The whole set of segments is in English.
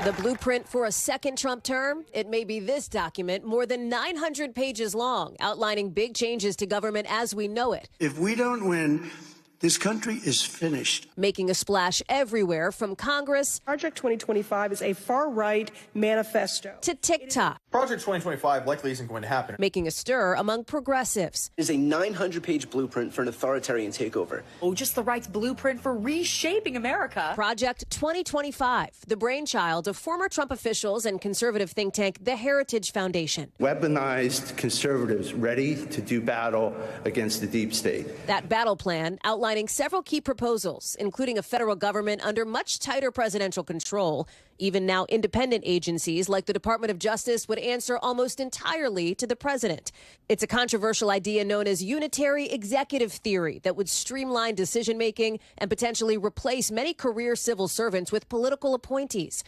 The blueprint for a second Trump term? It may be this document, more than 900 pages long, outlining big changes to government as we know it. If we don't win, this country is finished. Making a splash everywhere from Congress. Project 2025 is a far-right manifesto. To TikTok. Project 2025 likely isn't going to happen. Making a stir among progressives. It is a 900-page blueprint for an authoritarian takeover. Oh, just the right's blueprint for reshaping America. Project 2025, the brainchild of former Trump officials and conservative think tank The Heritage Foundation. Weaponized conservatives ready to do battle against the deep state. That battle plan outlining several key proposals, including a federal government under much tighter presidential control. Even now, independent agencies like the Department of Justice would answer almost entirely to the president. It's a controversial idea known as unitary executive theory that would streamline decision-making and potentially replace many career civil servants with political appointees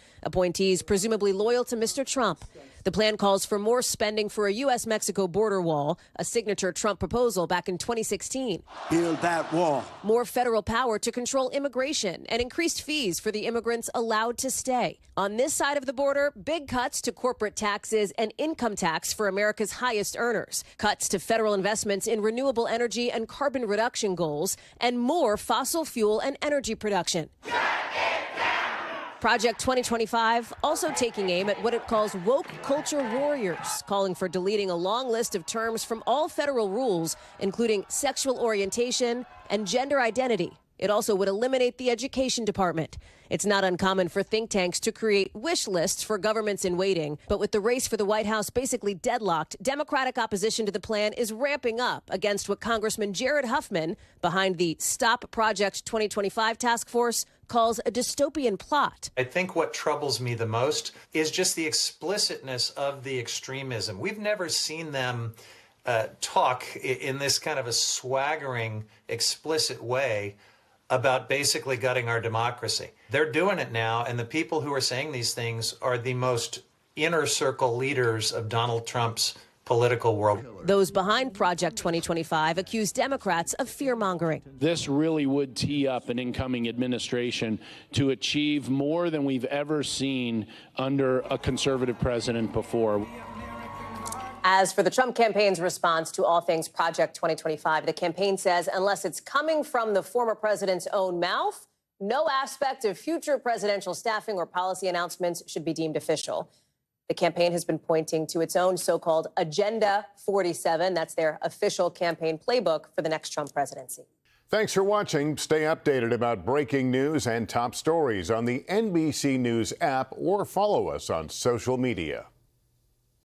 presumably loyal to Mr. Trump. The plan calls for more spending for a U.S.-Mexico border wall, a signature Trump proposal back in 2016. Build that wall. More federal power to control immigration and increased fees for the immigrants allowed to stay. On this side of the border, big cuts to corporate taxes and income tax for America's highest earners, cuts to federal investments in renewable energy and carbon reduction goals, and more fossil fuel and energy production. Project 2025 also taking aim at what it calls woke culture warriors, calling for deleting a long list of terms from all federal rules, including sexual orientation and gender identity. It also would eliminate the education department. It's not uncommon for think tanks to create wish lists for governments in waiting. But with the race for the White House basically deadlocked, Democratic opposition to the plan is ramping up against what Congressman Jared Huffman, behind the Stop Project 2025 task force, calls a dystopian plot. I think what troubles me the most is just the explicitness of the extremism. We've never seen them talk in this kind of a swaggering, explicit way about basically gutting our democracy. They're doing it now, and the people who are saying these things are the most inner circle leaders of Donald Trump's political world. Those behind Project 2025 accuse Democrats of fear-mongering. This really would tee up an incoming administration to achieve more than we've ever seen under a conservative president before. As for the Trump campaign's response to all things Project 2025, the campaign says unless it's coming from the former president's own mouth, no aspect of future presidential staffing or policy announcements should be deemed official. The campaign has been pointing to its own so-called Agenda 47. That's their official campaign playbook for the next Trump presidency. Thanks for watching. Stay updated about breaking news and top stories on the NBC News app or follow us on social media.